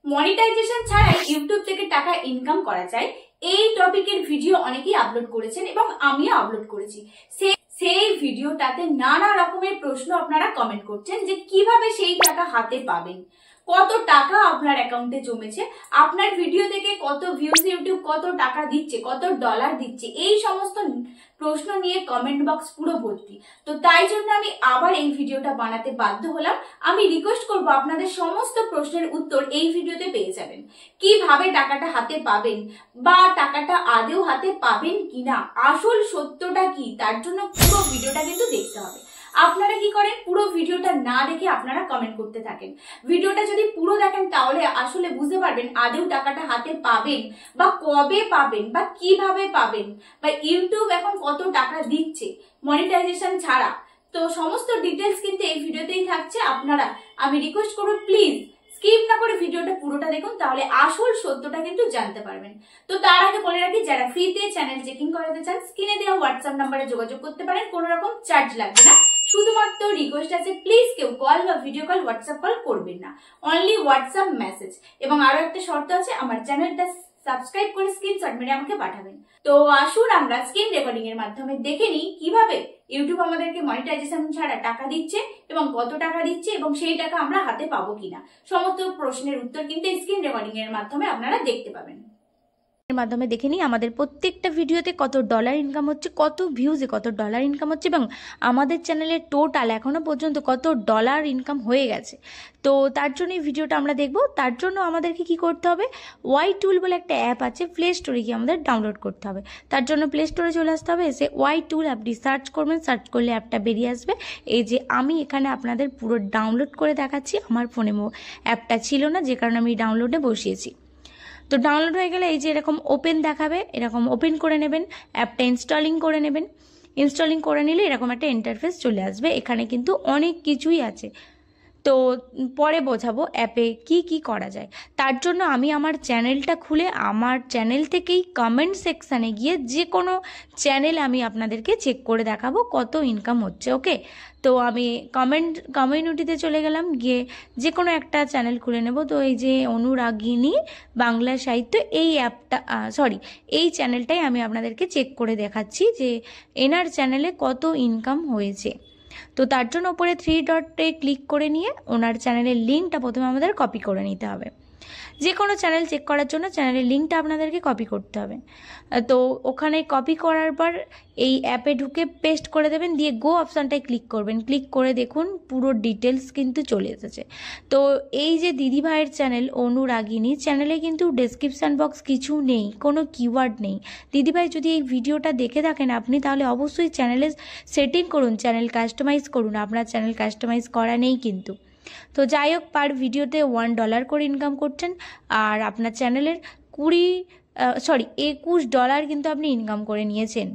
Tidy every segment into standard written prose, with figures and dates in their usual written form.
Monetization ছাড়াই YouTube থেকে টাকা ইনকাম করা যায়, এই টপিকের ভিডিও অনেকেই আপলোড করেছেন এবং আমিও আপলোড করেছি। সেই ভিডিওটাতে নানা রকমের প্রশ্ন আপনারা কমেন্ট করছেন যে কিভাবে সেই টাকা হাতে পাবেন, কত টাকা আপনার অ্যাকাউন্টে জমেছে, আপনার ভিডিও থেকে কত ভিউজ ইউটিউব কত টাকা দিচ্ছে, কত ডলার দিচ্ছে, এই সমস্ত প্রশ্ন নিয়ে কমেন্ট বক্স পুরো ভর্তি। তো তাই জন্য আমি আবার এই ভিডিওটা বানাতে বাধ্য হলাম। আমি রিকোয়েস্ট করব আপনাদের সমস্ত প্রশ্নের উত্তর এই ভিডিওতে পেয়ে যাবেন। কিভাবে টাকাটা হাতে পাবেন বা টাকাটা আদেও হাতে পাবেন কিনা, আসল সত্যটা কি, তার জন্য পুরো ভিডিওটা কিন্তু দেখতে হবে। আপনারা কি করেন, পুরো ভিডিওটা না দেখে আপনারা কমেন্ট করতে থাকেন। ভিডিওটা যদি পুরো দেখেন তাহলে আসলে বুঝতে পারবেন আদেও টাকাটা হাতে পাবেন বা কবে পাবেন বা কিভাবে পাবেন বা ইউটিউব এখন কত টাকা দিচ্ছে মনিটাইজেশন ছাড়া। তো সমস্ত ডিটেলস কিন্তু এই ভিডিওতেই থাকছে। আপনারা আমি রিকোয়েস্ট করব প্লিজ স্কিপ না করে ভিডিওটা পুরোটা দেখুন, তাহলে আসল সত্যটা কিন্তু জানতে পারবেন। তো তার আগে বলে রাখি, যারা ফ্রিতে চ্যানেল চেকিং করাতে চান স্ক্রিনে দেওয়া হোয়াটসঅ্যাপ নাম্বারে যোগাযোগ করতে পারেন, কোনো রকম চার্জ লাগবে না। শুধুমাত্র রিকোয়েস্ট আছে প্লিজ কেউ কল বা ভিডিও কল হোয়াটসঅ্যাপ কল করবেন না, অনলি হোয়াটসঅ্যাপ মেসেজ। এবং আরো একটা শর্ত আছে, আমার চ্যানেলটা সাবস্ক্রাইব করে স্ক্রিনশট মেরে আমাকে পাঠাবেন। তো আসুন আমরা স্ক্রিন রেকর্ডিং এর মাধ্যমে দেখে নিই কিভাবে ইউটিউব আমাদেরকে মনিটাইজেশন ছাড়া টাকা দিচ্ছে এবং কত টাকা দিচ্ছে এবং সেই টাকা আমরা হাতে পাবো কিনা। সমস্ত প্রশ্নের উত্তর কিন্তু স্ক্রিন রেকর্ডিং এর মাধ্যমে আপনারা দেখতে পাবেন। এর মাধ্যমে দেখে নিই আমাদের প্রত্যেকটা ভিডিওতে কত ডলার ইনকাম হচ্ছে, কত ভিউজে কত ডলার ইনকাম হচ্ছে এবং আমাদের চ্যানেলের টোটাল এখনো পর্যন্ত কত ডলার ইনকাম হয়ে গেছে। তো তার জন্য এই ভিডিওটা আমরা দেখব। তার জন্য আমাদেরকে কি করতে হবে, ওয়াই টুল বলে একটা অ্যাপ আছে, প্লে স্টোরে গিয়ে আমাদের ডাউনলোড করতে হবে। তার জন্য প্লে স্টোরে চলে আসতে হবে, এসে ওয়াই টুল অ্যাপটি সার্চ করবেন, সার্চ করলে অ্যাপটা বেরিয়ে আসবে। এই যে আমি এখানে আপনাদের পুরো ডাউনলোড করে দেখাচ্ছি, আমার ফোনে অ্যাপটা ছিল না যে কারণে আমি ডাউনলোডে বসিয়েছি। তো ডাউনলোড হয়ে গেলে এই যে এরকম ওপেন দেখাবে, এরকম ওপেন করে নেবেন, অ্যাপটা ইনস্টলিং করে নেবেন। ইনস্টলিং করে নিলে এরকম একটা ইন্টারফেস চলে আসবে। এখানে কিন্তু অনেক কিছুই আছে, তো পরে বোঝাবো অ্যাপে কি কি করা যায়। তার জন্য আমি আমার চ্যানেলটা খুলে আমার চ্যানেল থেকেই কমেন্ট সেকশানে গিয়ে যে কোনো চ্যানেল আমি আপনাদেরকে চেক করে দেখাবো কত ইনকাম হচ্ছে। ওকে, তো আমি কমিউনিটিতে চলে গেলাম, গিয়ে যে কোনো একটা চ্যানেল খুলে নেব। তো এই যে অনুরাগিনী বাংলা সাহিত্য, এই অ্যাপটা এই চ্যানেলটাই আমি আপনাদেরকে চেক করে দেখাচ্ছি যে এনার চ্যানেলে কত ইনকাম হয়েছে। তো তার জন্য উপরে 3 ডটে ক্লিক করে নিয়ে ওনার চ্যানেলের লিঙ্কটা প্রথমে আমাদের কপি করে নিতে হবে। যে কোনো চ্যানেল চেক করার জন্য চ্যানেলের লিঙ্কটা আপনাদেরকে কপি করতে হবে। তো ওখানে কপি করার পর এই অ্যাপে ঢুকে পেস্ট করে দেবেন, দিয়ে গো অপশানটায় ক্লিক করবেন। ক্লিক করে দেখুন পুরো ডিটেলস কিন্তু চলে এসেছে। তো এই যে দিদিভাইয়ের চ্যানেল অনুরাগিনী, চ্যানেলে কিন্তু ডেসক্রিপশান বক্স কিছু নেই, কোনো কিওয়ার্ড নেই। দিদিভাই যদি এই ভিডিওটা দেখে থাকেন আপনি, তাহলে অবশ্যই চ্যানেলে সেটিং করুন, চ্যানেল কাস্টমাইজ করুন। আপনার চ্যানেল কাস্টমাইজ করা নেই কিন্তু। তো যাই হোক, পার ভিডিওতে $1 করে ইনকাম করছেন আর আপনার চ্যানেলের $21 কিন্তু আপনি ইনকাম করে নিয়েছেন।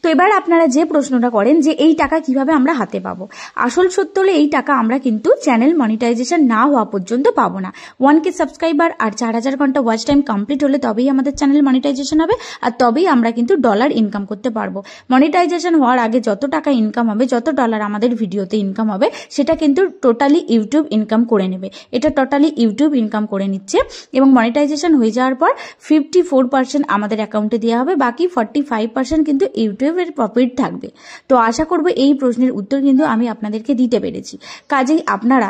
তো এবার আপনারা যে প্রশ্নটা করেন যে এই টাকা কিভাবে আমরা হাতে পাবো, আসল সত্য হলে এই টাকা আমরা কিন্তু চ্যানেল মনিটাইজেশন না হওয়া পর্যন্ত পাবো না। 1K সাবস্ক্রাইবার আর 4000 ঘন্টা ওয়াচ টাইম কমপ্লিট হলে তবেই আমাদের চ্যানেল মনিটাইজেশন হবে, আর তবেই আমরা কিন্তু ডলার ইনকাম করতে পারবো। মনিটাইজেশন হওয়ার আগে যত টাকা ইনকাম হবে, যত ডলার আমাদের ভিডিওতে ইনকাম হবে, সেটা কিন্তু টোটালি ইউটিউব ইনকাম করে নেবে। এটা টোটালি ইউটিউব ইনকাম করে নিচ্ছে এবং মনিটাইজেশন হয়ে যাওয়ার পর 54% আমাদের অ্যাকাউন্টে দেওয়া হবে, বাকি 45% কিন্তু ইউটিউবের প্রফিট থাকবে। তো আশা করব এই প্রশ্নের উত্তর কিন্তু আমি আপনাদেরকে দিতে পেরেছি। কাজেই আপনারা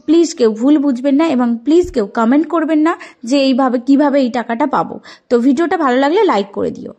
প্লিজ কেউ ভুল বুঝবেন না এবং প্লিজ কেউ কমেন্ট করবেন না যে এইভাবে কিভাবে এই টাকাটা পাবো। তো ভিডিওটা ভালো লাগলে লাইক করে দিও।